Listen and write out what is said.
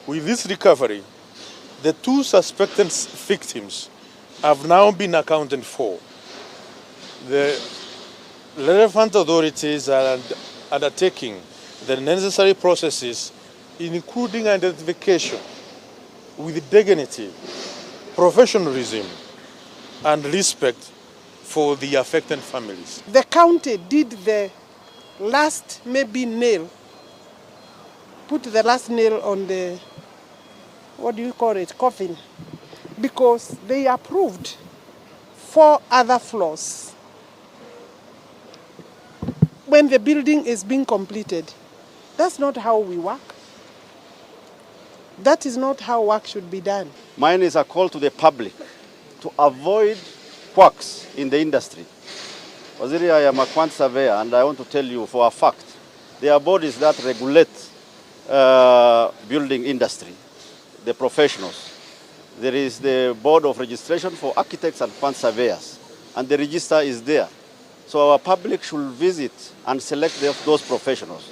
With this recovery, the two suspected victims have now been accounted for. The relevant authorities are undertaking the necessary processes, including identification with dignity, professionalism, and respect for the affected families. The county did the last nail, put the last nail on the, coffin, because they approved 4 other floors when the building is being completed. That's not how we work. That is not how work should be done. Mine is a call to the public to avoid quacks in the industry. Waziri, I am a quant surveyor, and I want to tell you for a fact, there are bodies that regulate building industry, the professionals. There is the Board of Registration for Architects and Quant Surveyors, and the register is there. So our public should visit and select those professionals.